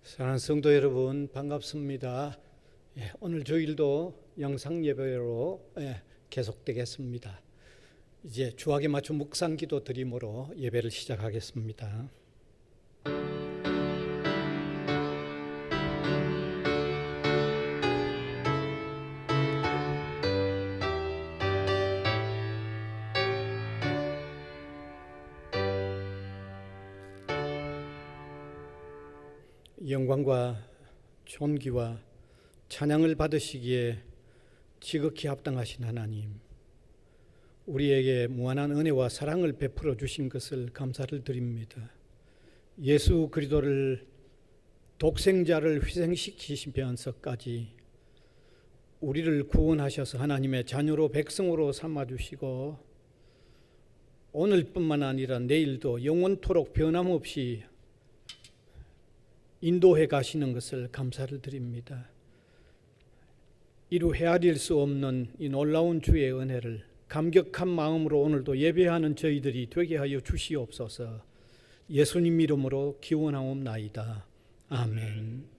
사랑하는 성도 여러분, 반갑습니다. 오늘 주일도 영상 예배로 계속되겠습니다. 이제 주학에 맞춘 묵상기도 드림으로 예배를 시작하겠습니다. 영광과 존귀와 찬양을 받으시기에 지극히 합당하신 하나님, 우리에게 무한한 은혜와 사랑을 베풀어 주신 것을 감사를 드립니다. 예수 그리스도를 독생자를 희생시키시면서까지 우리를 구원하셔서 하나님의 자녀로 백성으로 삼아주시고 오늘뿐만 아니라 내일도 영원토록 변함없이 인도해 가시는 것을 감사를 드립니다. 이루 헤아릴 수 없는 이 놀라운 주의 은혜를 감격한 마음으로 오늘도 예배하는 저희들이 되게 하여 주시옵소서. 예수님 이름으로 기원하옵나이다. 아멘.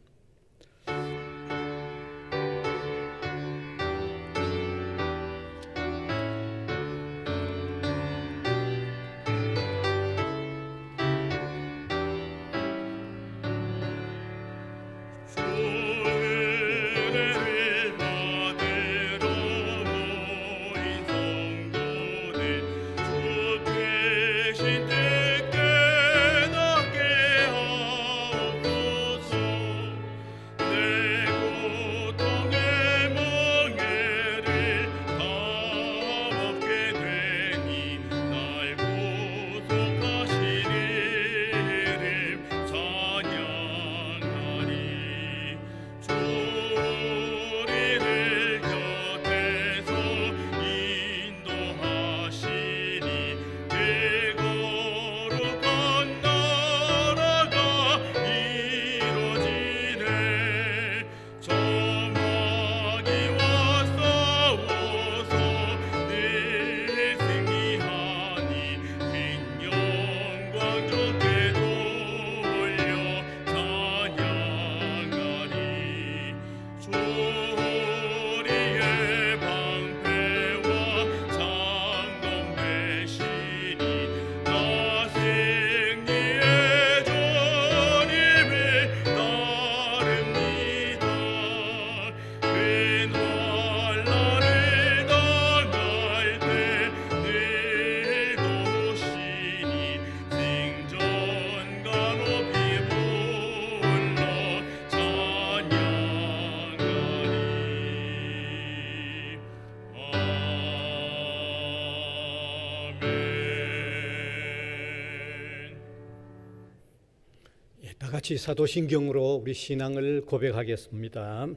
다 같이 사도신경으로 우리 신앙을 고백하겠습니다.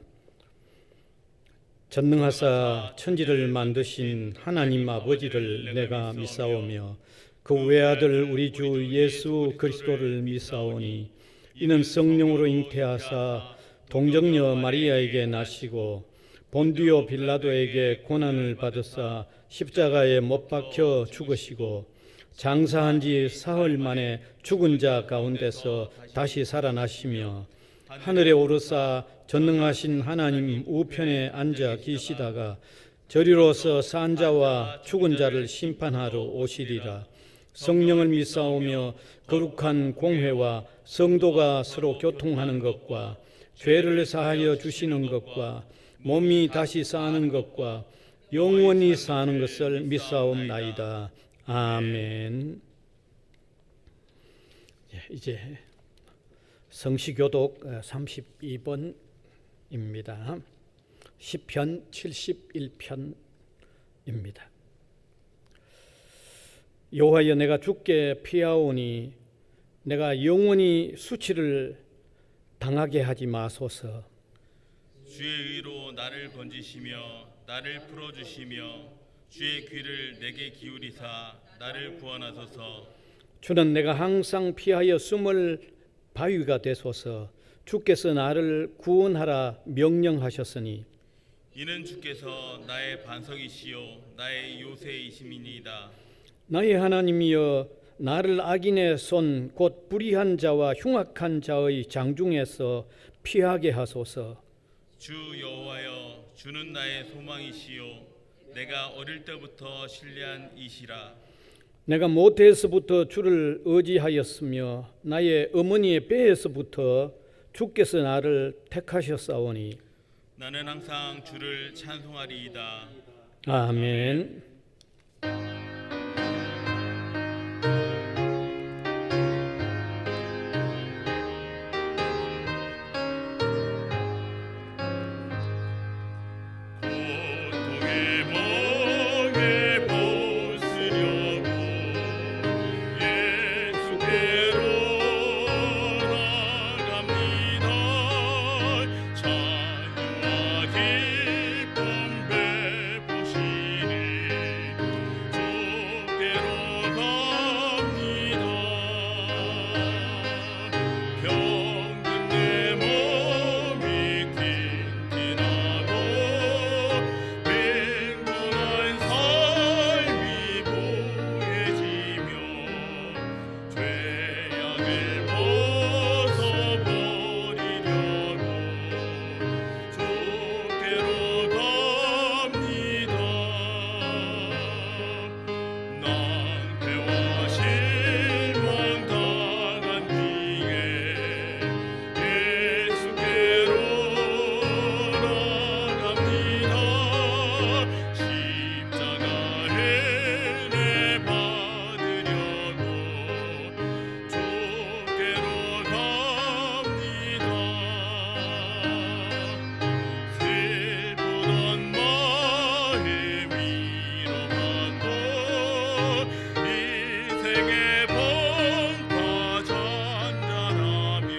전능하사 천지를 만드신 하나님 아버지를 내가 믿사오며 그 외아들 우리 주 예수 그리스도를 믿사오니 이는 성령으로 잉태하사 동정녀 마리아에게 나시고 본디오 빌라도에게 고난을 받으사 십자가에 못 박혀 죽으시고 장사한 지 사흘 만에 죽은 자 가운데서 다시 살아나시며 하늘에 오르사 전능하신 하나님 우편에 앉아 계시다가 저리로서 산 자와 죽은 자를 심판하러 오시리라. 성령을 믿사오며 거룩한 공회와 성도가 서로 교통하는 것과 죄를 사하여 주시는 것과 몸이 다시 사는 것과 영원히 사는 것을 믿사옵나이다. 아멘. 이제 성시교독 32번입니다. 시편 71편입니다. 여호와여, 내가 주께 피하오니 내가 영원히 수치를 당하게 하지 마소서. 주의 의로 나를 건지시며 나를 풀어주시며 주의 귀를 내게 기울이사 나를 구원하소서. 주는 내가 항상 피하여 숨을 바위가 되소서. 주께서 나를 구원하라 명령하셨으니 이는 주께서 나의 반석이시요 나의 요새이심이니이다. 나의 하나님이여, 나를 악인의 손 곧 불의한 자와 흉악한 자의 장중에서 피하게 하소서. 주 여호와여, 주는 나의 소망이시요 내가 어릴 때부터 신뢰한 이시라. 내가 모태에서부터 주를 의지하였으며 나의 어머니의 배에서부터 주께서 나를 택하셨사오니. 나는 항상 주를 찬송하리이다. 아멘. 고통의 멍에 벗으려고 예수께로 나갑니다. 자유와 기쁨 베푸시니 주께로 갑니다. 병든 내 몸이 튼튼하고 빈곤한 삶이 보여지며 죄악을 벗어버리려고 주께로 갑니다. 낭패와 실망 당한 뒤에 예수께로 나갑니다. 십자가에 내 받으려고 주께로 갑니다. 슬프던 마음 위로받고 이 생의 풍파 잔잔하며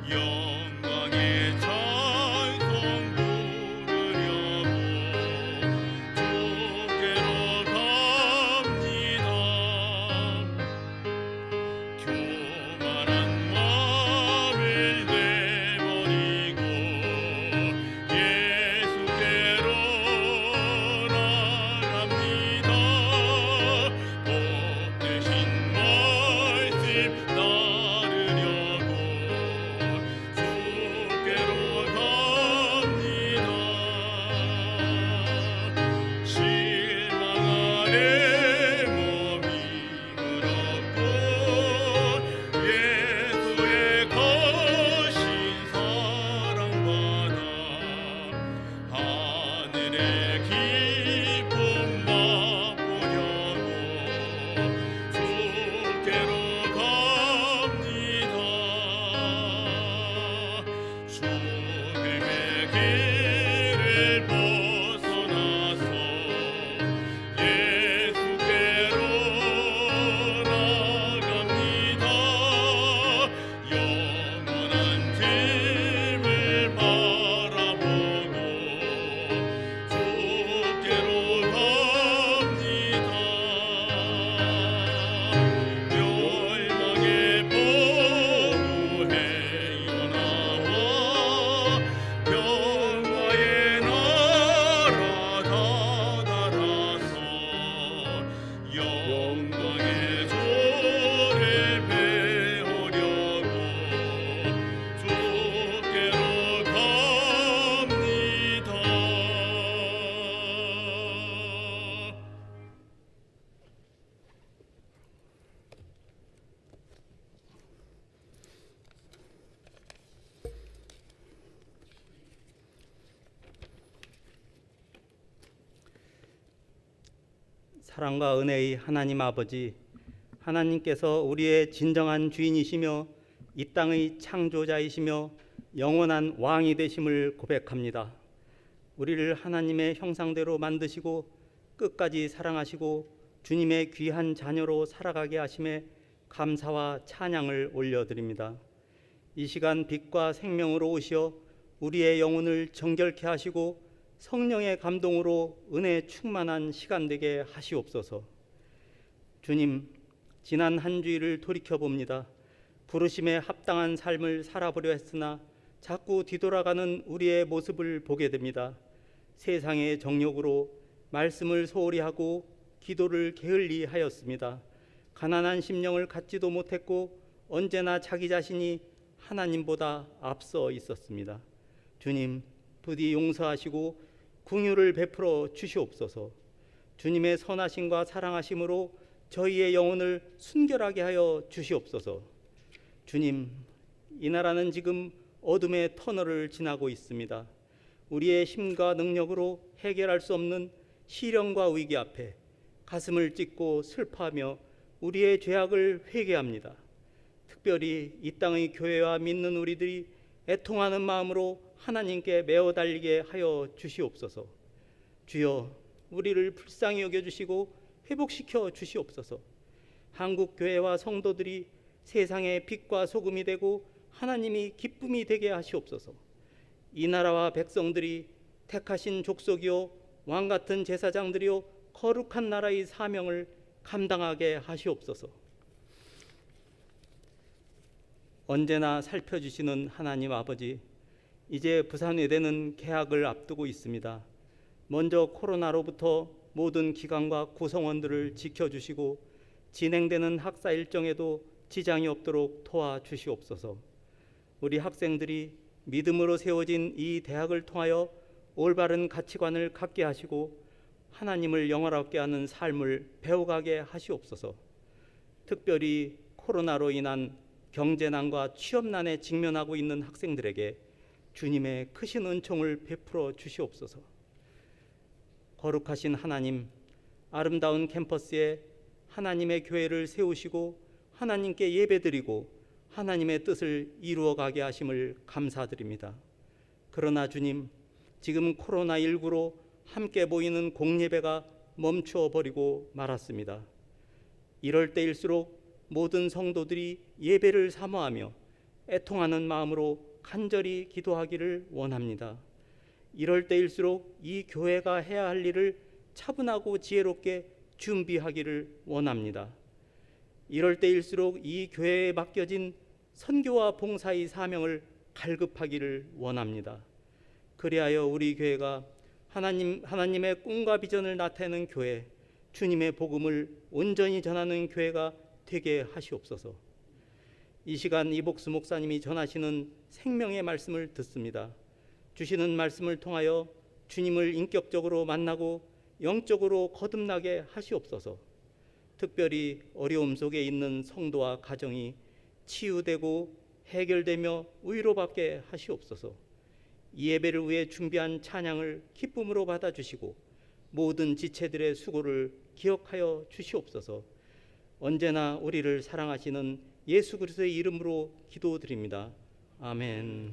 영광의 찬송 부르려고 주께로 갑니다. 교만한 마음을 내버리고 예수께로 나갑니다. 복 되신 말씀 따르려고 주께로 갑니다. 실망 안에 몸이 그렇고 예수의 거신 사랑받아 하늘의 기쁨 맛보려고 주께로 갑니다. 죽음의 길을 벗어나서 예수께로 나갑니다. 영원한 짐을 바라보고 주께로 갑니다. 멸망의 보루에 일어나와 평화의 나라 다다라서 영광의 조를 배우려고 주께로 갑니다. 사랑과 은혜의 하나님 아버지, 하나님께서 우리의 진정한 주인이시며 이 땅의 창조자이시며 영원한 왕이 되심을 고백합니다. 우리를 하나님의 형상대로 만드시고 끝까지 사랑하시고 주님의 귀한 자녀로 살아가게 하심에 감사와 찬양을 올려드립니다. 이 시간 빛과 생명으로 오시어 우리의 영혼을 정결케 하시고 성령의 감동으로 은혜 충만한 시간 되게 하시옵소서. 주님, 지난 한 주일을 돌이켜봅니다. 부르심에 합당한 삶을 살아보려 했으나 자꾸 뒤돌아가는 우리의 모습을 보게 됩니다. 세상의 정욕으로 말씀을 소홀히 하고 기도를 게을리 하였습니다. 가난한 심령을 갖지도 못했고 언제나 자기 자신이 하나님보다 앞서 있었습니다. 주님, 부디 용서하시고 긍휼을 베풀어 주시옵소서. 주님의 선하심과 사랑하심으로 저희의 영혼을 순결하게 하여 주시옵소서. 주님, 이 나라는 지금 어둠의 터널을 지나고 있습니다. 우리의 힘과 능력으로 해결할 수 없는 시련과 위기 앞에 가슴을 찢고 슬퍼하며 우리의 죄악을 회개합니다. 특별히 이 땅의 교회와 믿는 우리들이 애통하는 마음으로 하나님께 메어 달리게 하여 주시옵소서. 주여, 우리를 불쌍히 여겨주시고 회복시켜 주시옵소서. 한국 교회와 성도들이 세상의 빛과 소금이 되고 하나님이 기쁨이 되게 하시옵소서. 이 나라와 백성들이 택하신 족속이요 왕 같은 제사장들이요 거룩한 나라의 사명을 감당하게 하시옵소서. 언제나 살펴주시는 하나님 아버지, 이제 부산의대는 개학을 앞두고 있습니다. 먼저 코로나로부터 모든 기관과 구성원들을 지켜주시고 진행되는 학사 일정에도 지장이 없도록 도와주시옵소서. 우리 학생들이 믿음으로 세워진 이 대학을 통하여 올바른 가치관을 갖게 하시고 하나님을 영화롭게 하는 삶을 배워가게 하시옵소서. 특별히 코로나로 인한 경제난과 취업난에 직면하고 있는 학생들에게 주님의 크신 은총을 베풀어 주시옵소서. 거룩하신 하나님, 아름다운 캠퍼스에 하나님의 교회를 세우시고 하나님께 예배드리고 하나님의 뜻을 이루어가게 하심을 감사드립니다. 그러나 주님, 지금 코로나19로 함께 모이는 공예배가 멈추어 버리고 말았습니다. 이럴 때일수록 모든 성도들이 예배를 사모하며 애통하는 마음으로 간절히 기도하기를 원합니다. 이럴 때일수록 이 교회가 해야 할 일을 차분하고 지혜롭게 준비하기를 원합니다. 이럴 때일수록 이 교회에 맡겨진 선교와 봉사의 사명을 갈급하기를 원합니다. 그리하여 우리 교회가 하나님의 꿈과 비전을 나타내는 교회, 주님의 복음을 온전히 전하는 교회가 되게 하시옵소서. 이 시간 이복수 목사님이 전하시는 생명의 말씀을 듣습니다. 주시는 말씀을 통하여 주님을 인격적으로 만나고 영적으로 거듭나게 하시옵소서. 특별히 어려움 속에 있는 성도와 가정이 치유되고 해결되며 위로받게 하시옵소서. 이 예배를 위해 준비한 찬양을 기쁨으로 받아주시고 모든 지체들의 수고를 기억하여 주시옵소서. 언제나 우리를 사랑하시는 예수 그리스도의 이름으로 기도드립니다. 아멘.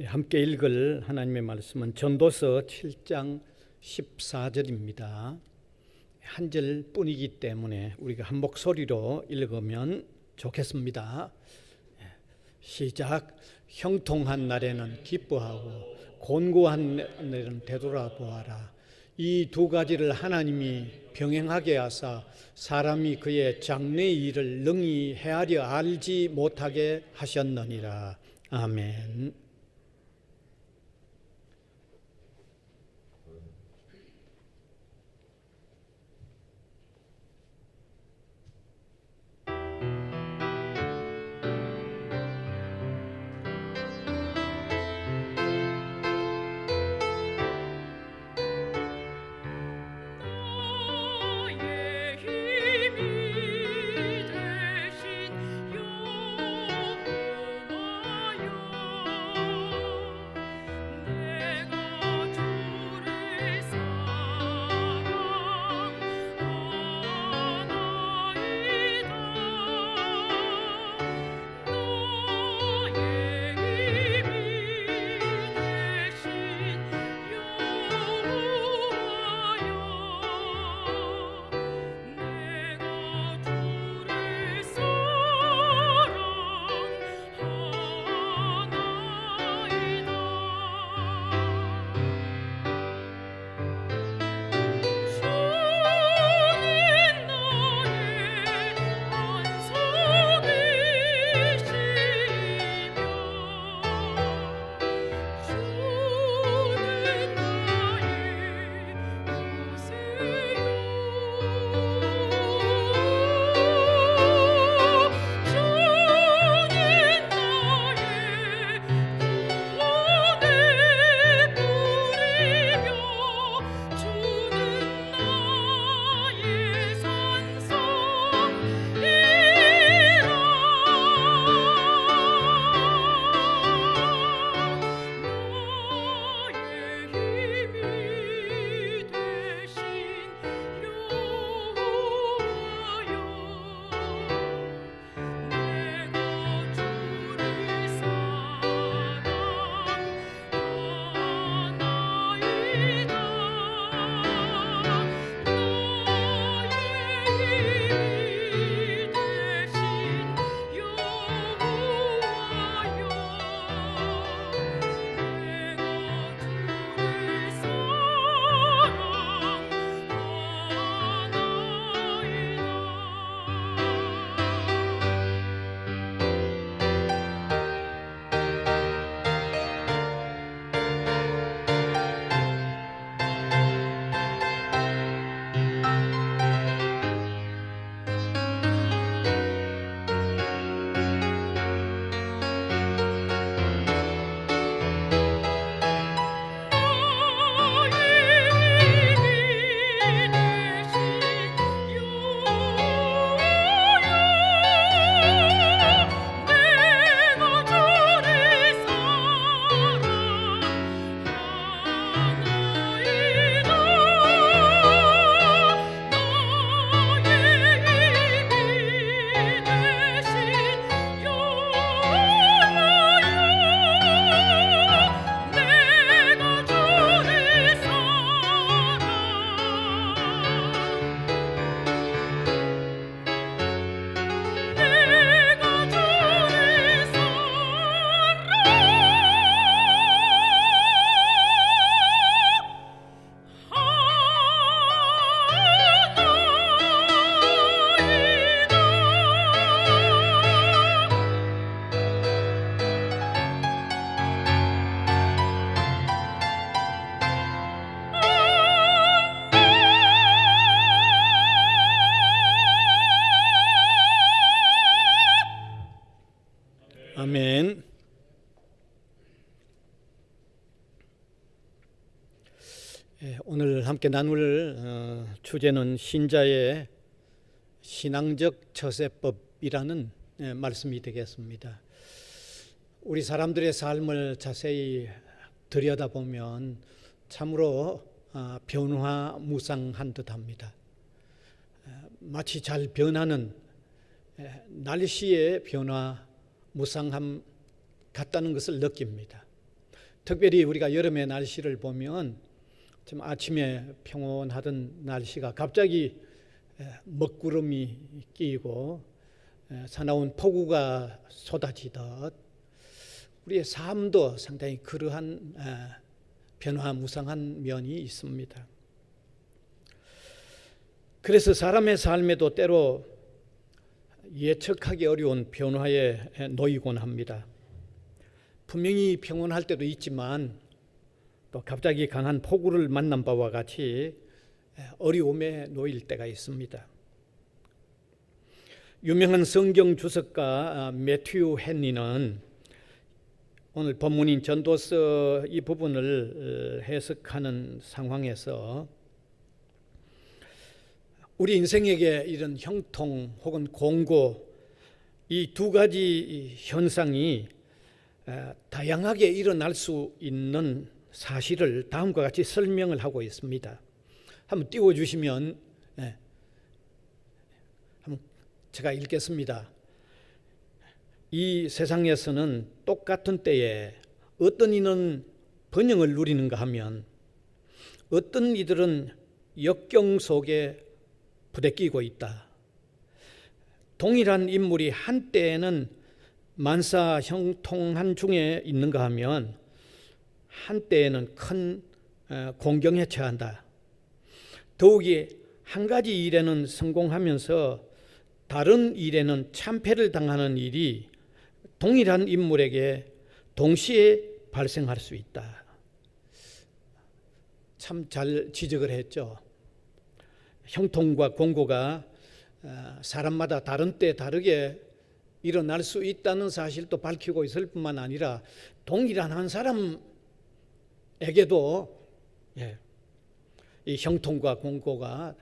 함께 읽을 하나님의 말씀은 전도서 7장 14절입니다. 한 절뿐이기 때문에 우리가 한 목소리로 읽으면 좋겠습니다. 시작. 형통한 날에는 기뻐하고 곤고한 날에는 되돌아보아라. 이 두 가지를 하나님이 병행하게 하사 사람이 그의 장래의 일을 능히 헤아려 알지 못하게 하셨느니라. 아멘. 나의 힘이 되신 여호와여 오늘 함께 나눌 주제는 신자의 신앙적 처세법이라는 말씀이 되겠습니다. 우리 사람들의 삶을 자세히 들여다보면 참으로 변화무쌍한 듯합니다. 마치 잘 변하는 날씨의 변화무쌍함 같다는 것을 느낍니다. 특별히 우리가 여름의 날씨를 보면 좀 아침에 평온하던 날씨가 갑자기 먹구름이 끼고 사나운 폭우가 쏟아지듯 우리의 삶도 상당히 그러한 변화무쌍한 면이 있습니다. 그래서 사람의 삶에도 때로 예측하기 어려운 변화에 놓이곤 합니다. 분명히 평온할 때도 있지만 또 갑자기 강한 폭우를 만난 바와 같이 어려움에 놓일 때가 있습니다. 유명한 성경 주석가 매튜 헨리는 오늘 본문인 전도서 이 부분을 해석하는 상황에서 우리 인생에게 이런 형통 혹은 공고 이 두 가지 현상이 다양하게 일어날 수 있는 사실을 다음과 같이 설명을 하고 있습니다. 한번 띄워주시면 한번 제가 읽겠습니다. 이 세상에서는 똑같은 때에 어떤 이는 번영을 누리는가 하면 어떤 이들은 역경 속에 부대끼고 있다. 동일한 인물이 한때에는 만사 형통한 중에 있는가 하면 한때에는 큰 공경에 처한다. 더욱이 한 가지 일에는 성공하면서 다른 일에는 참패를 당하는 일이 동일한 인물에게 동시에 발생할 수 있다. 참 잘 지적을 했죠. 형통과 공고가 사람마다 다른 때 다르게 일어날 수 있다는 사실도 밝히고 있을 뿐만 아니라 동일한 한 사람에게도 이 형통과 공고가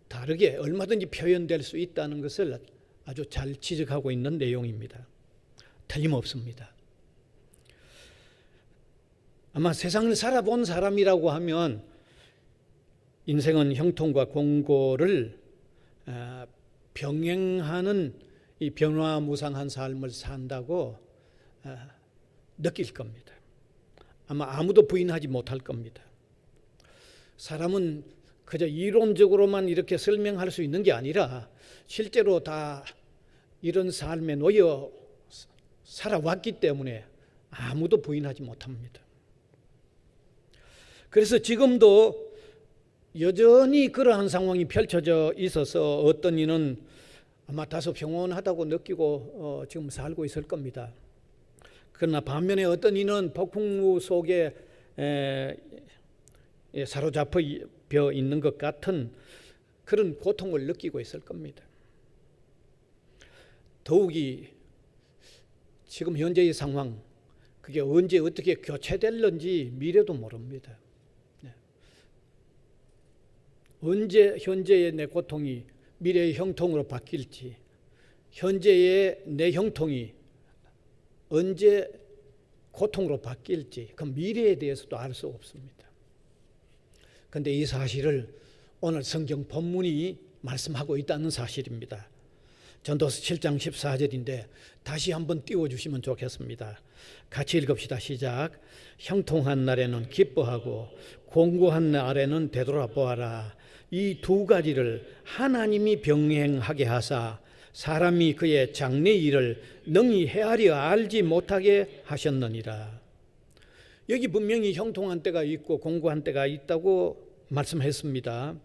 다르게 얼마든지 표현될 수 있다는 것을 아주 잘 지적하고 있는 내용입니다. 틀림없습니다. 아마 세상을 살아본 사람이라고 하면 인생은 형통과 공고를 병행하는 이 변화무쌍한 삶을 산다고 느낄 겁니다. 아마 아무도 부인하지 못할 겁니다. 사람은 그저 이론적으로만 이렇게 설명할 수 있는 게 아니라 실제로 다 이런 삶에 놓여 살아왔기 때문에 아무도 부인하지 못합니다. 그래서 지금도 여전히 그러한 상황이 펼쳐져 있어서 어떤 이는 아마 다소 평온하다고 느끼고 지금 살고 있을 겁니다. 그러나 반면에 어떤 이는 폭풍우 속에 사로잡혀 있는 것 같은 그런 고통을 느끼고 있을 겁니다. 더욱이 지금 현재의 상황, 그게 언제 어떻게 교체될는지 미래도 모릅니다. 언제 현재의 내 고통이 미래의 형통으로 바뀔지, 현재의 내 형통이 언제 고통으로 바뀔지 그 미래에 대해서도 알 수 없습니다. 그런데 이 사실을 오늘 성경 본문이 말씀하고 있다는 사실입니다. 전도서 7장 14절인데 다시 한번 띄워주시면 좋겠습니다. 같이 읽읍시다. 시작. 형통한 날에는 기뻐하고 공고한 날에는 되돌아보아라. 이 두 가지를 하나님이 병행하게 하사 사람이 그의 장래 일을 능히 헤아려 알지 못하게 하셨느니라. 여기 분명히 형통한 때가 있고 공고한 때가 있다고 말씀했습니다.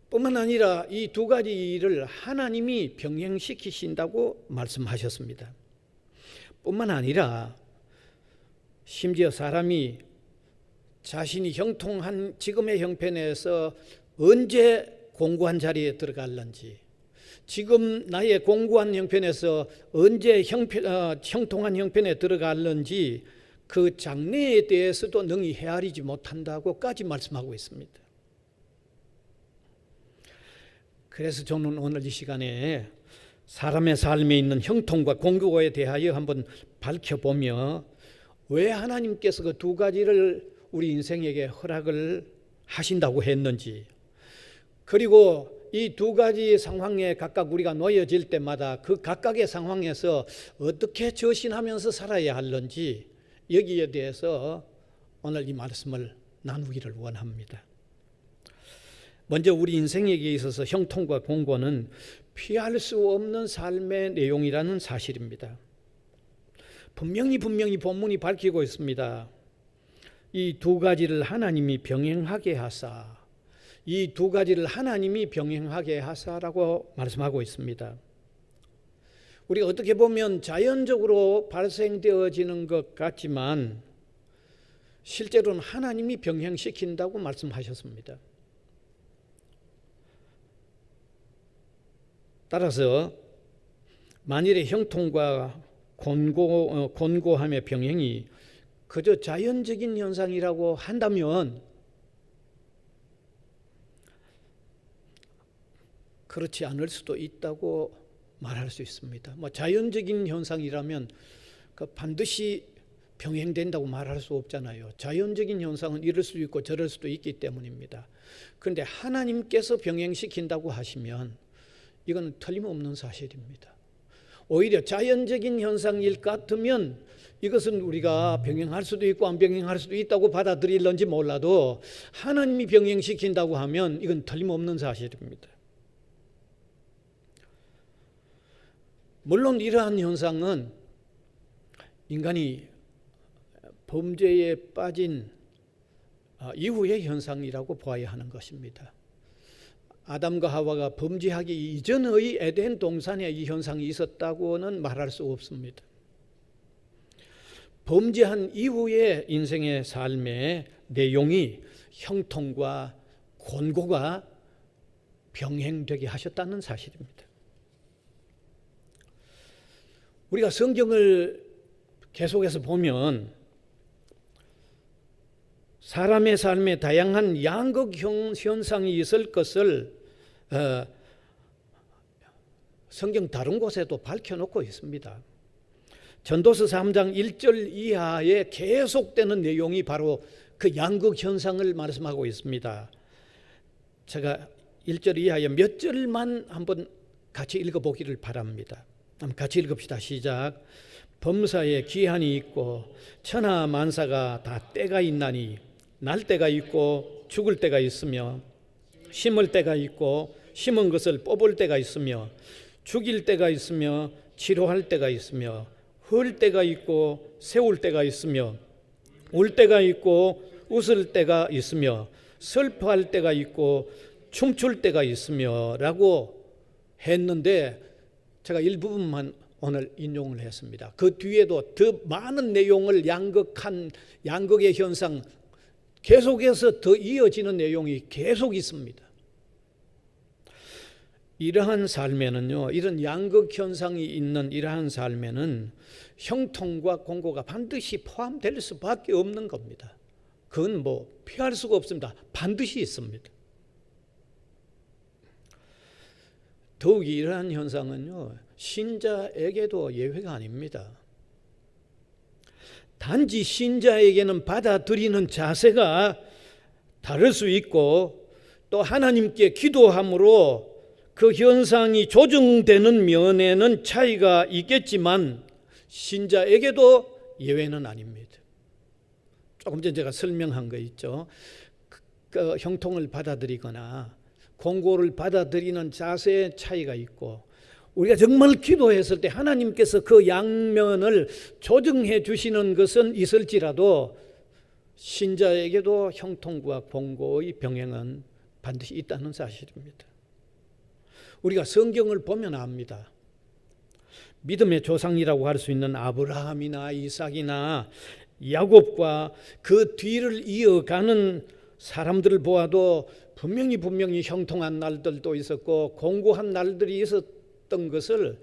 뿐만 아니라 이 두 가지 일을 하나님이 병행시키신다고 말씀하셨습니다. 뿐만 아니라 심지어 사람이 자신이 형통한 지금의 형편에서 언제 공고한 자리에 들어갈는지, 지금 나의 공고한 형편에서 언제 형통한 형편에 들어갈는지 그 장래에 대해서도 능히 헤아리지 못한다고까지 말씀하고 있습니다. 그래서 저는 오늘 이 시간에 사람의 삶에 있는 형통과 공고에 대하여 한번 밝혀보며 왜 하나님께서 그 두 가지를 우리 인생에게 허락을 하신다고 했는지, 그리고 이 두 가지 상황에 각각 우리가 놓여질 때마다 그 각각의 상황에서 어떻게 저신하면서 살아야 하는지, 여기에 대해서 오늘 이 말씀을 나누기를 원합니다. 먼저 우리 인생에게 있어서 형통과 공고는 피할 수 없는 삶의 내용이라는 사실입니다. 분명히 본문이 밝히고 있습니다. 이 두 가지를 하나님이 병행하게 하사, 이 두 가지를 하나님이 병행하게 하사라고 말씀하고 있습니다. 우리가 어떻게 보면 자연적으로 발생되어지는 것 같지만 실제로는 하나님이 병행시킨다고 말씀하셨습니다. 따라서 만일의 형통과 곤고함의 병행이 그저 자연적인 현상이라고 한다면 그렇지 않을 수도 있다고 말할 수 있습니다. 자연적인 현상이라면 반드시 병행된다고 말할 수 없잖아요. 자연적인 현상은 이럴 수도 있고 저럴 수도 있기 때문입니다. 그런데 하나님께서 병행시킨다고 하시면 이건 틀림없는 사실입니다. 오히려 자연적인 현상일 것 같으면 이것은 우리가 병행할 수도 있고 안 병행할 수도 있다고 받아들일런지 몰라도 하나님이 병행시킨다고 하면 이건 틀림없는 사실입니다. 물론 이러한 현상은 인간이 범죄에 빠진 이후의 현상이라고 보아야 하는 것입니다. 아담과 하와가 범죄하기 이전의 에덴 동산에 이 현상이 있었다고는 말할 수 없습니다. 범죄한 이후의 인생의 삶의 내용이 형통과 곤고가 병행되게 하셨다는 사실입니다. 우리가 성경을 계속해서 보면 사람의 삶에 다양한 양극 현상이 있을 것을 성경 다른 곳에도 밝혀놓고 있습니다. 전도서 3장 1절 이하에 계속되는 내용이 바로 그 양극 현상을 말씀하고 있습니다. 제가 1절 이하에 몇 절만 한번 같이 읽어보기를 바랍니다. 한번 같이 읽읍시다. 시작. 범사에 기한이 있고 천하 만사가 다 때가 있나니 날 때가 있고 죽을 때가 있으며 심을 때가 있고 심은 것을 뽑을 때가 있으며 죽일 때가 있으며 치료할 때가 있으며 헐 때가 있고 세울 때가 있으며 울 때가 있고 웃을 때가 있으며 슬퍼할 때가 있고 춤출 때가 있으며 라고 했는데 제가 일부분만 오늘 인용을 했습니다. 그 뒤에도 더 많은 내용을 양극의 현상 계속해서 더 이어지는 내용이 계속 있습니다. 이러한 삶에는요, 이런 양극 현상이 있는 이러한 삶에는 형통과 공고가 반드시 포함될 수밖에 없는 겁니다. 그건 피할 수가 없습니다. 반드시 있습니다. 더욱이 이러한 현상은요, 신자에게도 예외가 아닙니다. 단지 신자에게는 받아들이는 자세가 다를 수 있고 또 하나님께 기도함으로 그 현상이 조정되는 면에는 차이가 있겠지만 신자에게도 예외는 아닙니다. 조금 전에 제가 설명한 거 있죠. 그 형통을 받아들이거나 공고를 받아들이는 자세의 차이가 있고 우리가 정말 기도했을 때 하나님께서 그 양면을 조정해 주시는 것은 있을지라도 신자에게도 형통과 공고의 병행은 반드시 있다는 사실입니다. 우리가 성경을 보면 압니다. 믿음의 조상이라고 할 수 있는 아브라함이나 이삭이나 야곱과 그 뒤를 이어가는 사람들을 보아도 분명히 형통한 날들도 있었고 공고한 날들이 있었던 것을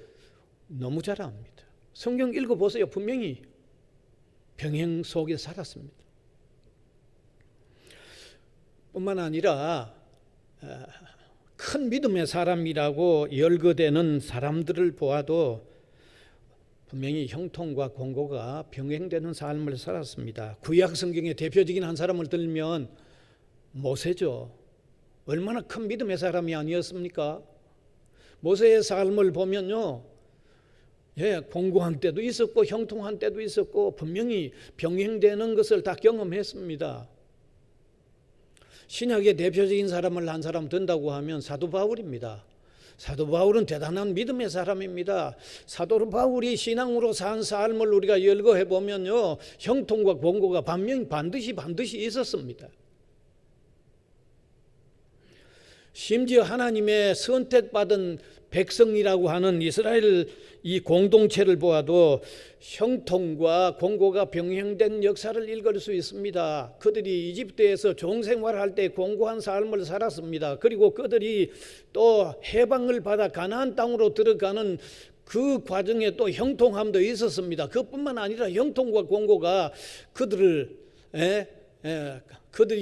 너무 잘 압니다. 성경 읽어보세요. 분명히 병행 속에 살았습니다. 뿐만 아니라 큰 믿음의 사람이라고 열거되는 사람들을 보아도 분명히 형통과 공고가 병행되는 삶을 살았습니다. 구약 성경의 대표적인 한 사람을 들면 모세죠. 얼마나 큰 믿음의 사람이 아니었습니까? 모세의 삶을 보면요, 공고한 때도 있었고 형통한 때도 있었고 분명히 병행되는 것을 다 경험했습니다. 신약의 대표적인 사람을 한 사람 든다고 하면 사도 바울입니다. 사도 바울은 대단한 믿음의 사람입니다. 사도 바울이 신앙으로 산 삶을 우리가 열거해 보면요, 형통과 공고가 반드시 있었습니다. 심지어 하나님의 선택받은 백성이라고 하는 이스라엘 이 공동체를 보아도 형통과 공고가 병행된 역사를 읽을 수 있습니다. 그들이 이집트에서 종생활할 때 공고한 삶을 살았습니다. 그리고 그들이 또 해방을 받아 가나안 땅으로 들어가는 그 과정에 또 형통함도 있었습니다. 그뿐만 아니라 형통과 공고가 그들이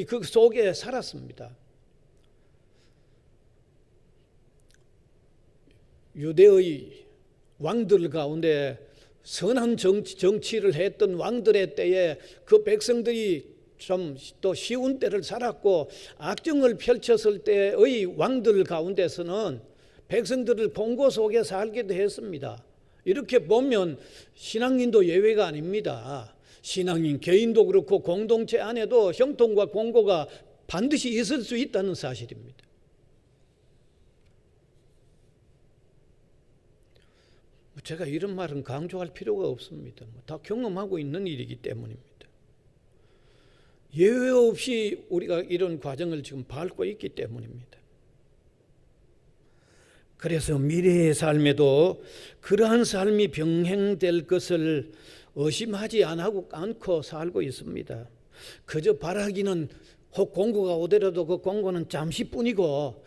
그 속에 살았습니다. 유대의 왕들 가운데 선한 정치를 했던 왕들의 때에 그 백성들이 좀 또 쉬운 때를 살았고, 악정을 펼쳤을 때의 왕들 가운데서는 백성들을 공고 속에 살기도 했습니다. 이렇게 보면 신앙인도 예외가 아닙니다. 신앙인 개인도 그렇고 공동체 안에도 형통과 공고가 반드시 있을 수 있다는 사실입니다. 제가 이런 말은 강조할 필요가 없습니다. 다 경험하고 있는 일이기 때문입니다. 예외 없이 우리가 이런 과정을 지금 밟고 있기 때문입니다. 그래서 미래의 삶에도 그러한 삶이 병행될 것을 의심하지 않고 살고 있습니다. 그저 바라기는 혹 공고가 오더라도 그 공고는 잠시뿐이고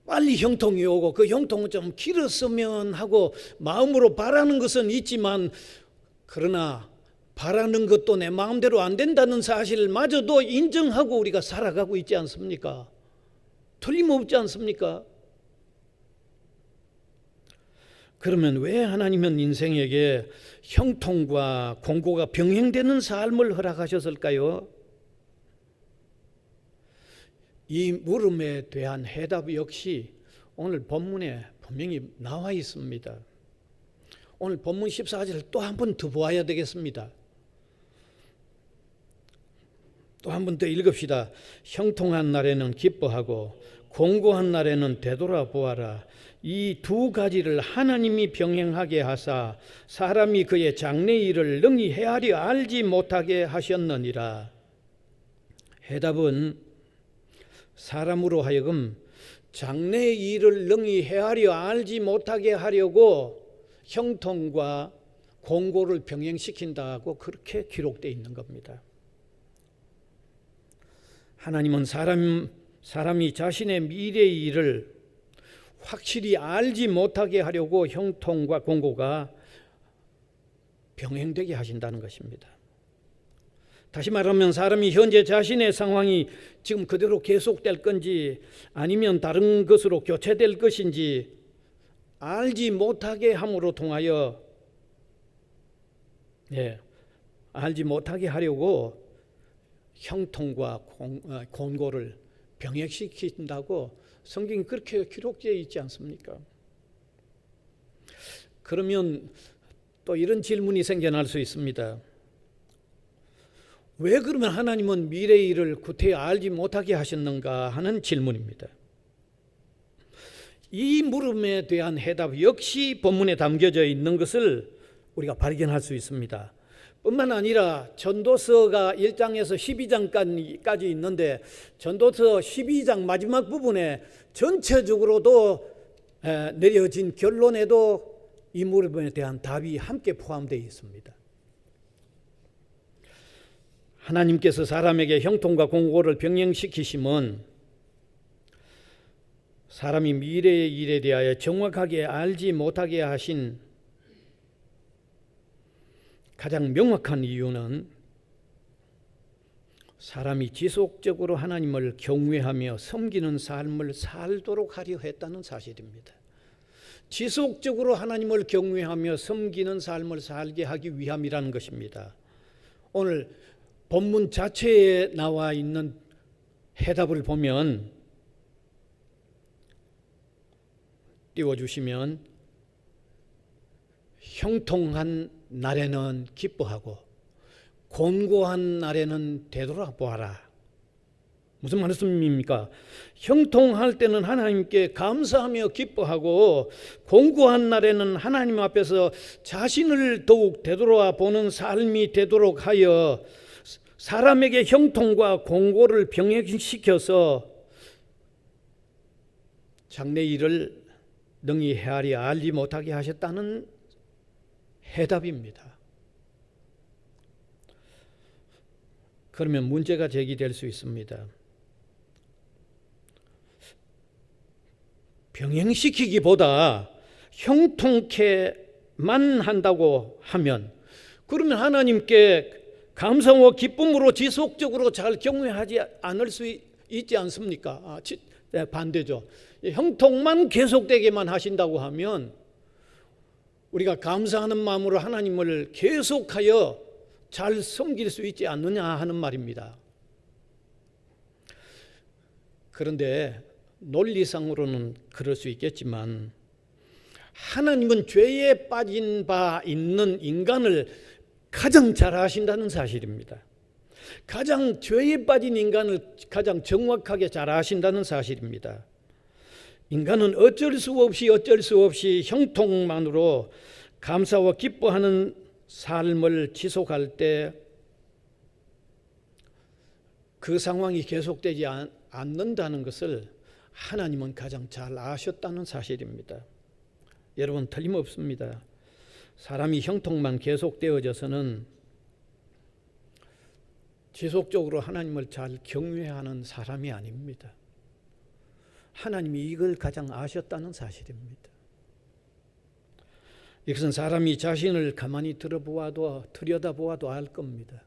빨리 형통이 오고 그 형통은 좀 길었으면 하고 마음으로 바라는 것은 있지만, 그러나 바라는 것도 내 마음대로 안 된다는 사실마저도 인정하고 우리가 살아가고 있지 않습니까? 틀림없지 않습니까? 그러면 왜 하나님은 인생에게 형통과 공고가 병행되는 삶을 허락하셨을까요? 이 물음에 대한 해답 역시 오늘 본문에 분명히 나와 있습니다. 오늘 본문 14절 또 한 번 더 보아야 되겠습니다. 또 한 번 더 읽읍시다. 형통한 날에는 기뻐하고 공고한 날에는 되돌아보아라. 이 두 가지를 하나님이 병행하게 하사 사람이 그의 장래 일을 능히 헤아려 알지 못하게 하셨느니라. 해답은 사람으로 하여금 장래 일을 능히 헤아려 알지 못하게 하려고 형통과 공고를 병행시킨다고 그렇게 기록되어 있는 겁니다. 하나님은 사람이 자신의 미래의 일을 확실히 알지 못하게 하려고 형통과 공고가 병행되게 하신다는 것입니다. 다시 말하면 사람이 현재 자신의 상황이 지금 그대로 계속될 건지 아니면 다른 것으로 교체될 것인지 알지 못하게 함으로 통하여 알지 못하게 하려고 형통과 공고를 병행시킨다고 성경이 그렇게 기록되어 있지 않습니까? 그러면 또 이런 질문이 생겨날 수 있습니다. 왜 그러면 하나님은 미래의 일을 구태여 알지 못하게 하셨는가 하는 질문입니다. 이 물음에 대한 해답 역시 본문에 담겨져 있는 것을 우리가 발견할 수 있습니다. 뿐만 아니라 전도서가 1장에서 12장까지 있는데 전도서 12장 마지막 부분에 전체적으로도 내려진 결론에도 이 물음에 대한 답이 함께 포함되어 있습니다. 하나님께서 사람에게 형통과 공고를 병행시키심은 사람이 미래의 일에 대하여 정확하게 알지 못하게 하신 가장 명확한 이유는 사람이 지속적으로 하나님을 경외하며 섬기는 삶을 살도록 하려 했다는 사실입니다. 지속적으로 하나님을 경외하며 섬기는 삶을 살게 하기 위함이라는 것입니다. 오늘 본문 자체에 나와 있는 해답을 보면 띄워주시면 형통한 날에는 기뻐하고 곤고한 날에는 되돌아보아라. 무슨 말씀입니까? 형통할 때는 하나님께 감사하며 기뻐하고 곤고한 날에는 하나님 앞에서 자신을 더욱 되돌아보는 삶이 되도록 하여 사람에게 형통과 곤고를 병행시켜서 장래 일을 능히 헤아려 알지 못하게 하셨다는 해답입니다. 그러면 문제가 제기될 수 있습니다. 병행시키기보다 형통케만 한다고 하면 그러면 하나님께 감사와 기쁨으로 지속적으로 잘 경외하지 않을 수 있지 않습니까? 반대죠. 형통만 계속되게만 하신다고 하면 우리가 감사하는 마음으로 하나님을 계속하여 잘 섬길 수 있지 않느냐 하는 말입니다. 그런데 논리상으로는 그럴 수 있겠지만 하나님은 죄에 빠진 바 있는 인간을 가장 잘 아신다는 사실입니다. 가장 죄에 빠진 인간을 가장 정확하게 잘 아신다는 사실입니다. 인간은 어쩔 수 없이 형통만으로 감사와 기뻐하는 삶을 지속할 때 그 상황이 계속되지 않는다는 것을 하나님은 가장 잘 아셨다는 사실입니다. 여러분 틀림없습니다. 사람이 형통만 계속되어져서는 지속적으로 하나님을 잘 경외하는 사람이 아닙니다. 하나님이 이걸 가장 아셨다는 사실입니다. 이것은 사람이 자신을 가만히 들여다보아도 알 겁니다.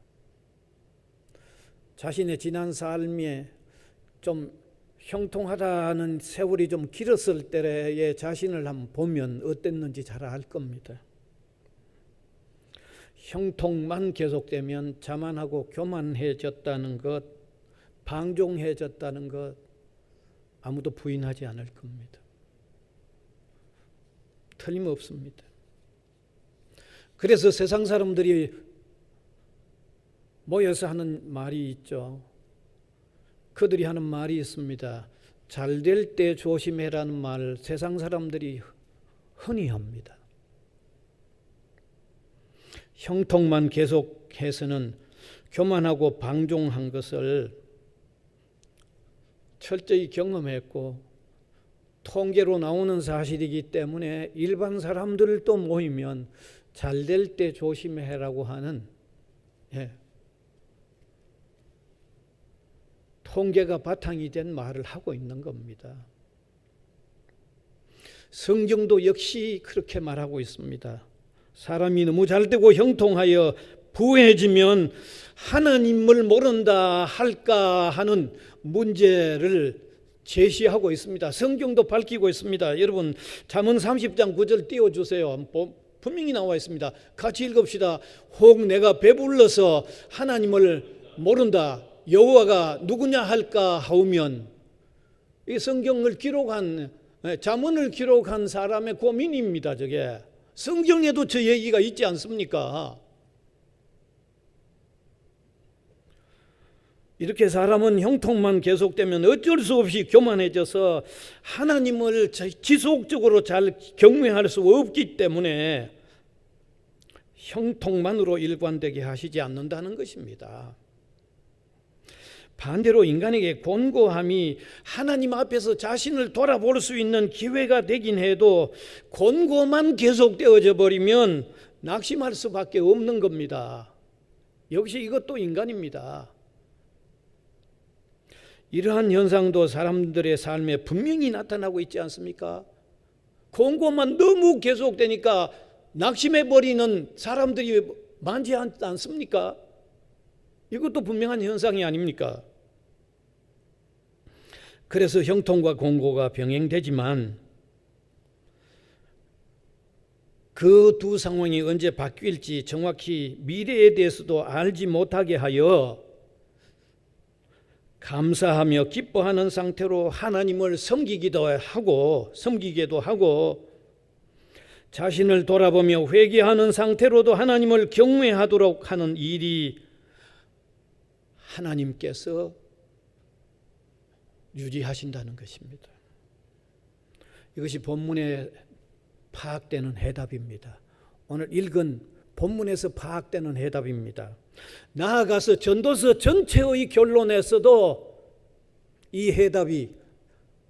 자신의 지난 삶에 좀 형통하다는 세월이 좀 길었을 때의 자신을 한번 보면 어땠는지 잘 알 겁니다. 형통만 계속되면 자만하고 교만해졌다는 것, 방종해졌다는 것 아무도 부인하지 않을 겁니다. 틀림없습니다. 그래서 세상 사람들이 모여서 하는 말이 있죠. 그들이 하는 말이 있습니다. 잘 될 때 조심해라는 말 세상 사람들이 흔히 합니다. 형통만 계속해서는 교만하고 방종한 것을 철저히 경험했고 통계로 나오는 사실이기 때문에 일반 사람들도 모이면 잘 될 때 조심해라고 하는 통계가 바탕이 된 말을 하고 있는 겁니다. 성경도 역시 그렇게 말하고 있습니다. 사람이 너무 잘되고 형통하여 부해지면 하나님을 모른다 할까 하는 문제를 제시하고 있습니다. 성경도 밝히고 있습니다. 여러분 잠언 30장 9절 띄워주세요. 분명히 나와 있습니다. 같이 읽읍시다. 혹 내가 배불러서 하나님을 모른다. 여호와가 누구냐 할까 하오면 이 성경을 기록한 잠언을 기록한 사람의 고민입니다. 저게 성경에도 저 얘기가 있지 않습니까? 이렇게 사람은 형통만 계속되면 어쩔 수 없이 교만해져서 하나님을 지속적으로 잘 경외할 수 없기 때문에 형통만으로 일관되게 하시지 않는다는 것입니다. 반대로 인간에게 곤고함이 하나님 앞에서 자신을 돌아볼 수 있는 기회가 되긴 해도 곤고만 계속되어져 버리면 낙심할 수밖에 없는 겁니다. 역시 이것도 인간입니다. 이러한 현상도 사람들의 삶에 분명히 나타나고 있지 않습니까? 곤고만 너무 계속되니까 낙심해버리는 사람들이 많지 않습니까? 이것도 분명한 현상이 아닙니까? 그래서 형통과 공고가 병행되지만 그 두 상황이 언제 바뀔지 정확히 미래에 대해서도 알지 못하게 하여 감사하며 기뻐하는 상태로 하나님을 섬기기도 하고 자신을 돌아보며 회개하는 상태로도 하나님을 경외하도록 하는 일이 하나님께서 유지하신다는 것입니다. 이것이 본문에 파악되는 해답입니다. 오늘 읽은 본문에서 파악되는 해답입니다. 나아가서 전도서 전체의 결론에서도 이 해답이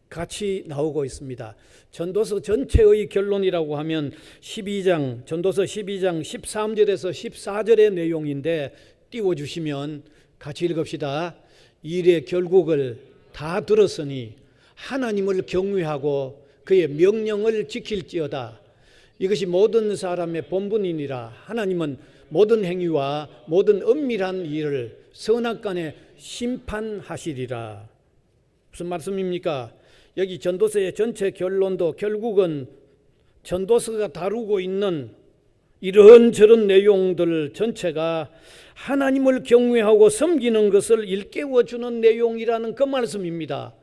같이 나오고 있습니다. 전도서 전체의 결론이라고 하면 전도서 12장 13절에서 14절의 내용인데 띄워주시면 같이 읽읍시다. 일의 결국을 다 들었으니 하나님을 경외하고 그의 명령을 지킬지어다. 이것이 모든 사람의 본분이니라. 하나님은 모든 행위와 모든 은밀한 일을 선악간에 심판하시리라. 무슨 말씀입니까? 여기 전도서의 전체 결론도 결국은 전도서가 다루고 있는 이런저런 내용들 전체가 하나님을 경외하고 섬기는 것을 일깨워주는 내용이라는 그 말씀입니다.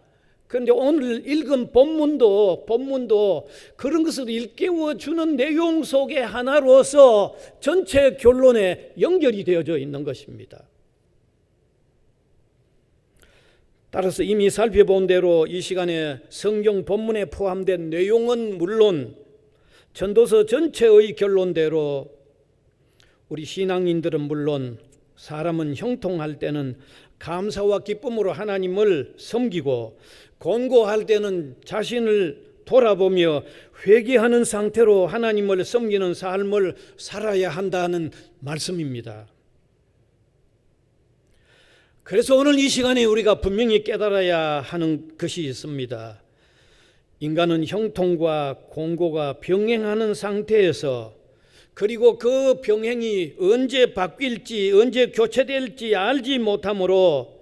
그런데 오늘 읽은 본문도 그런 것을 일깨워주는 내용 속의 하나로서 전체 결론에 연결이 되어져 있는 것입니다. 따라서 이미 살펴본 대로 이 시간에 성경 본문에 포함된 내용은 물론 전도서 전체의 결론대로 우리 신앙인들은 물론 사람은 형통할 때는 감사와 기쁨으로 하나님을 섬기고 곤고할 때는 자신을 돌아보며 회개하는 상태로 하나님을 섬기는 삶을 살아야 한다는 말씀입니다. 그래서 오늘 이 시간에 우리가 분명히 깨달아야 하는 것이 있습니다. 인간은 형통과 공고가 병행하는 상태에서 그리고 그 병행이 언제 바뀔지 언제 교체될지 알지 못하므로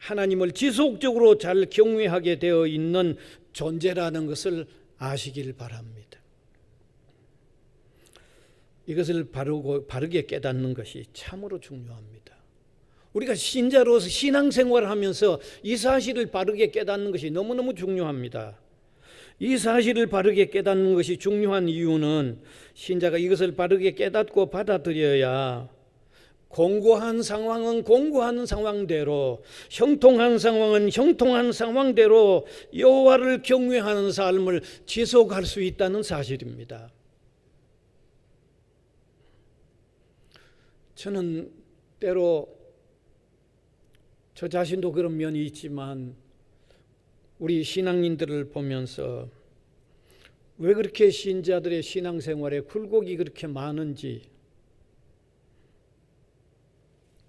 하나님을 지속적으로 잘 경외하게 되어 있는 존재라는 것을 아시길 바랍니다. 이것을 바르게 깨닫는 것이 참으로 중요합니다. 우리가 신자로서 신앙생활을 하면서 이 사실을 바르게 깨닫는 것이 너무너무 중요합니다. 이 사실을 바르게 깨닫는 것이 중요한 이유는 신자가 이것을 바르게 깨닫고 받아들여야 공고한 상황은 공고한 상황대로, 형통한 상황은 형통한 상황대로 여호와를 경외하는 삶을 지속할 수 있다는 사실입니다. 저는 때로 저 자신도 그런 면이 있지만 우리 신앙인들을 보면서 왜 그렇게 신자들의 신앙생활에 굴곡이 그렇게 많은지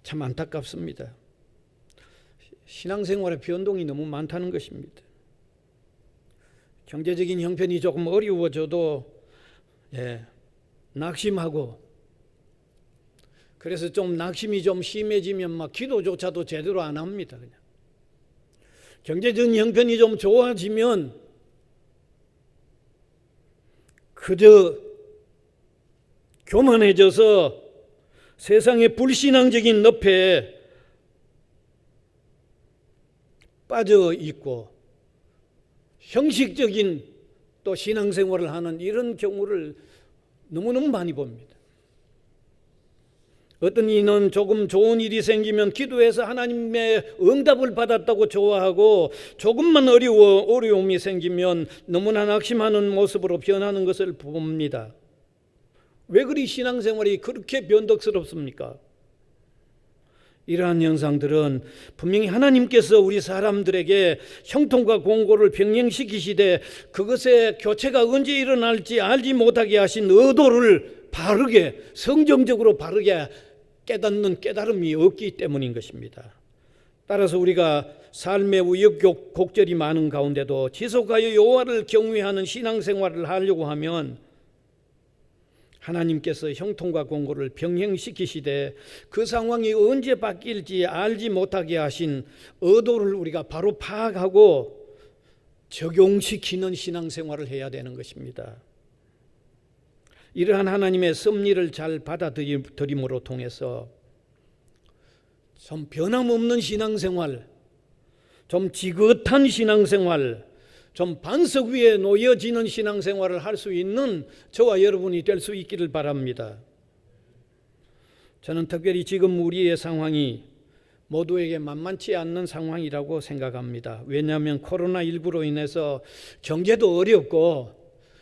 참 안타깝습니다. 신앙생활의 변동이 너무 많다는 것입니다. 경제적인 형편이 조금 어려워져도 낙심하고, 그래서 좀 낙심이 좀 심해지면 막 기도조차도 제대로 안 합니다. 그냥 경제적인 형편이 좀 좋아지면 그저 교만해져서 세상의 불신앙적인 늪에 빠져 있고 형식적인 또 신앙생활을 하는 이런 경우를 너무너무 많이 봅니다. 어떤 이는 조금 좋은 일이 생기면 기도해서 하나님의 응답을 받았다고 좋아하고 조금만 어려움이 생기면 너무나 낙심하는 모습으로 변하는 것을 봅니다. 왜 그리 신앙생활이 그렇게 변덕스럽습니까? 이러한 현상들은 분명히 하나님께서 우리 사람들에게 형통과 공고를 병행시키시되 그것의 교체가 언제 일어날지 알지 못하게 하신 의도를 바르게, 성경적으로 바르게 깨닫는 깨달음이 없기 때문인 것입니다. 따라서 우리가 삶의 우여곡절이 많은 가운데도 지속하여 여호와를 경외하는 신앙생활을 하려고 하면 하나님께서 형통과 공고를 병행시키시되 그 상황이 언제 바뀔지 알지 못하게 하신 의도를 우리가 바로 파악하고 적용시키는 신앙생활을 해야 되는 것입니다. 이러한 하나님의 섭리를 잘 받아들임으로 통해서 좀 변함없는 신앙생활, 좀 지긋한 신앙생활, 좀 반석 위에 놓여지는 신앙생활을 할 수 있는 저와 여러분이 될 수 있기를 바랍니다. 저는 특별히 지금 우리의 상황이 모두에게 만만치 않는 상황이라고 생각합니다. 왜냐하면 코로나19로 인해서 경제도 어렵고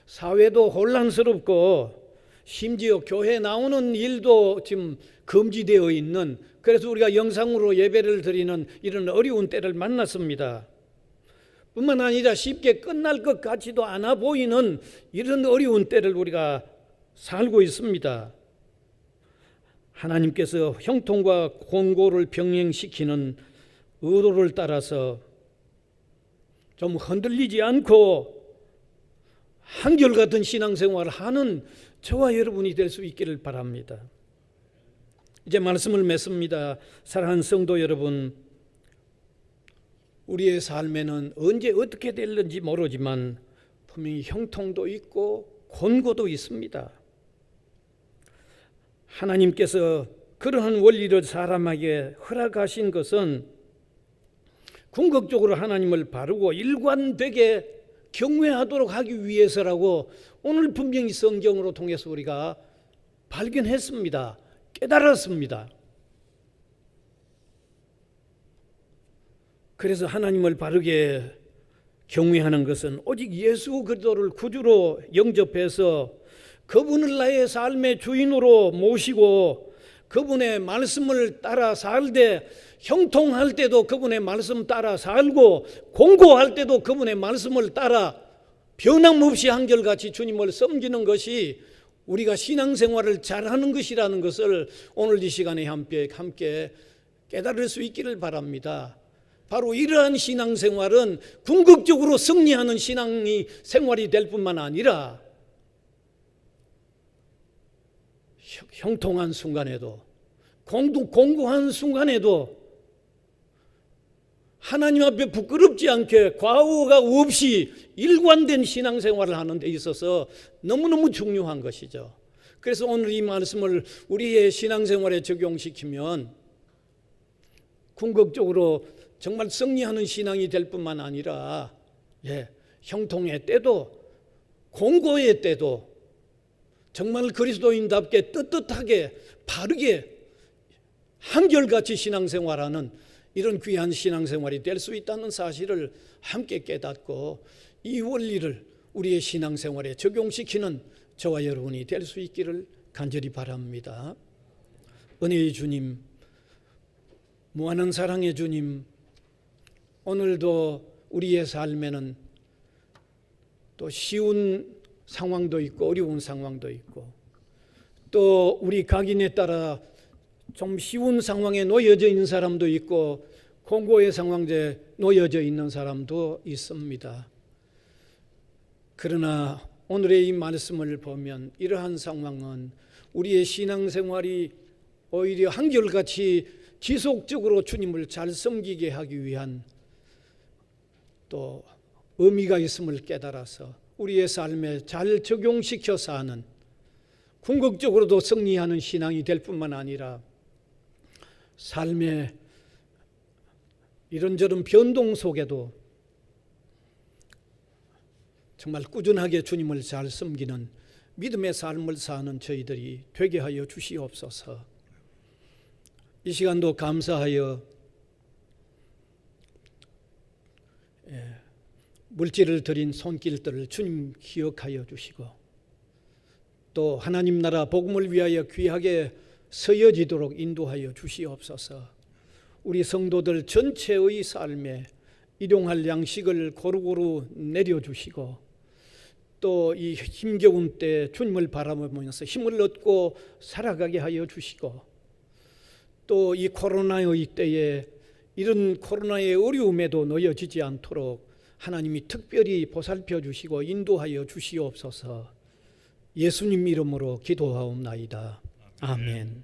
사회도 혼란스럽고 심지어 교회 나오는 일도 지금 금지되어 있는, 그래서 우리가 영상으로 예배를 드리는 이런 어려운 때를 만났습니다. 뿐만 아니라 쉽게 끝날 것 같지도 않아 보이는 이런 어려운 때를 우리가 살고 있습니다. 하나님께서 형통과 공고를 병행시키는 의도를 따라서 좀 흔들리지 않고 한결같은 신앙생활을 하는 저와 여러분이 될 수 있기를 바랍니다. 이제 말씀을 맺습니다. 사랑하는 성도 여러분, 우리의 삶에는 언제 어떻게 될는지 모르지만 분명히 형통도 있고 곤고도 있습니다. 하나님께서 그러한 원리를 사람에게 허락하신 것은 궁극적으로 하나님을 바르고 일관되게 경외하도록 하기 위해서라고 오늘 분명히 성경으로 통해서 우리가 발견했습니다. 깨달았습니다. 그래서 하나님을 바르게 경외하는 것은 오직 예수 그리스도를 구주로 영접해서 그분을 나의 삶의 주인으로 모시고 그분의 말씀을 따라 살되, 형통할 때도 그분의 말씀 따라 살고 공고할 때도 그분의 말씀을 따라 변함없이 한결같이 주님을 섬기는 것이 우리가 신앙생활을 잘하는 것이라는 것을 오늘 이 시간에 함께 깨달을 수 있기를 바랍니다. 바로 이러한 신앙생활은 궁극적으로 승리하는 신앙이 생활이 될 뿐만 아니라 형통한 순간에도 공고한 순간에도 하나님 앞에 부끄럽지 않게 과오가 없이 일관된 신앙생활을 하는 데 있어서 너무너무 중요한 것이죠. 그래서 오늘 이 말씀을 우리의 신앙생활에 적용시키면 궁극적으로 정말 승리하는 신앙이 될 뿐만 아니라 형통의 때도 공고의 때도 정말 그리스도인답게 떳떳하게 바르게 한결같이 신앙생활하는 이런 귀한 신앙생활이 될 수 있다는 사실을 함께 깨닫고 이 원리를 우리의 신앙생활에 적용시키는 저와 여러분이 될 수 있기를 간절히 바랍니다. 은혜의 주님, 무한한 사랑의 주님, 오늘도 우리의 삶에는 또 쉬운 상황도 있고 어려운 상황도 있고 또 우리 각인에 따라 좀 쉬운 상황에 놓여져 있는 사람도 있고 공고의 상황에 놓여져 있는 사람도 있습니다. 그러나 오늘의 이 말씀을 보면 이러한 상황은 우리의 신앙생활이 오히려 한결같이 지속적으로 주님을 잘 섬기게 하기 위한 또 의미가 있음을 깨달아서 우리의 삶에 잘 적용시켜서 하는, 궁극적으로도 승리하는 신앙이 될 뿐만 아니라 삶의 이런저런 변동 속에도 정말 꾸준하게 주님을 잘 섬기는 믿음의 삶을 사는 저희들이 되게 하여 주시옵소서. 이 시간도 감사하여 물질을 드린 손길들을 주님 기억하여 주시고 또 하나님 나라 복음을 위하여 귀하게 서여지도록 인도하여 주시옵소서. 우리 성도들 전체의 삶에 일용할 양식을 고루고루 내려주시고 또 이 힘겨운 때 주님을 바라보면서 힘을 얻고 살아가게 하여 주시고 또 이 코로나의 때에 이런 코로나의 어려움에도 놓여지지 않도록 하나님이 특별히 보살펴 주시고 인도하여 주시옵소서. 예수님 이름으로 기도하옵나이다. 아멘.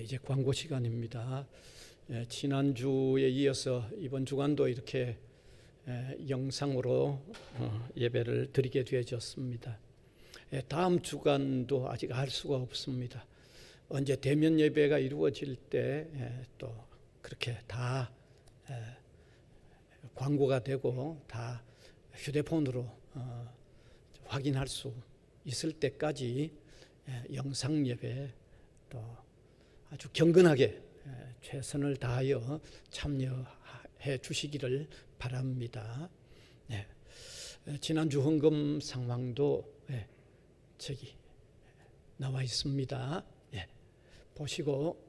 이제 광고 시간입니다. 지난주에 이어서 이번 주간도 이렇게 영상으로 예배를 드리게 되어졌습니다. 다음 주간도 아직 알 수가 없습니다. 언제 대면 예배가 이루어질 때 또 그렇게 다 광고가 되고 다 휴대폰으로 확인할 수 있을 때까지 영상 예배 또 아주 경건하게 최선을 다하여 참여해 주시기를 바랍니다. 지난주 헌금 상황도 저기 나와 있습니다. 보시고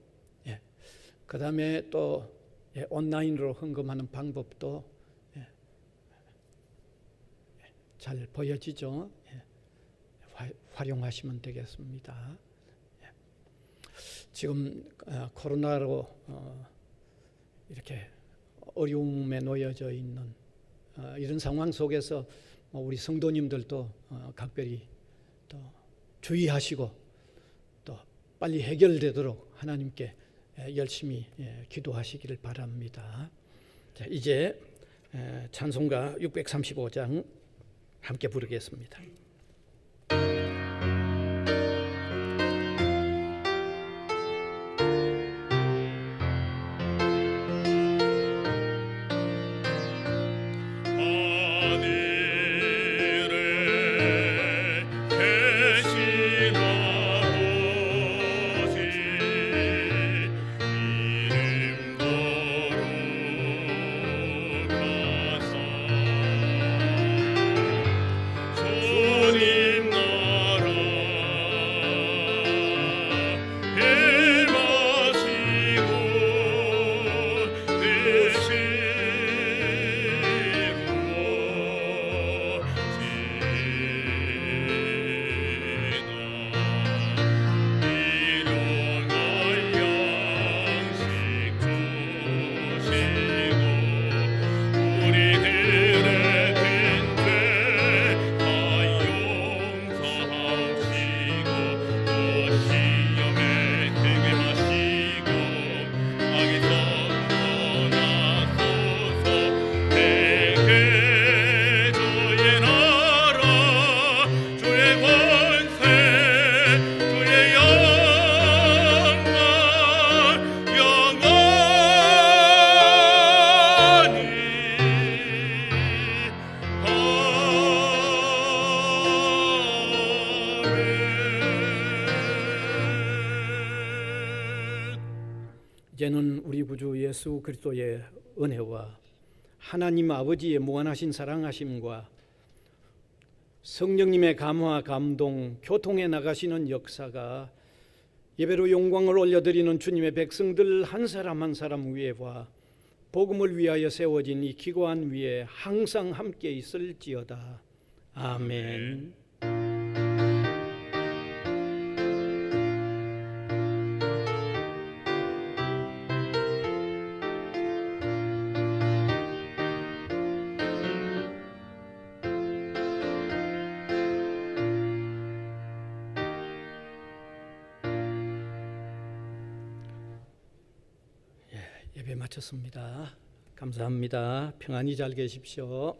그 다음에 또 온라인으로 헌금하는 방법도 잘 보여지죠. 활용하시면 되겠습니다. 지금 코로나로 이렇게 어려움에 놓여져 있는 이런 상황 속에서 우리 성도님들도 각별히 또 주의하시고 또 빨리 해결되도록 하나님께 열심히 기도하시기를 바랍니다. 자, 이제 찬송가 635장 함께 부르겠습니다. 이제는 우리 구주 예수 그리스도의 은혜와 하나님 아버지의 무한하신 사랑하심과 성령님의 감화 감동 교통해 나가시는 역사가 예배로 영광을 올려드리는 주님의 백성들 한 사람 한 사람 위에와 복음을 위하여 세워진 이 기관 위에 항상 함께 있을지어다. 아멘. 예배 마쳤습니다. 감사합니다. 평안히 잘 계십시오.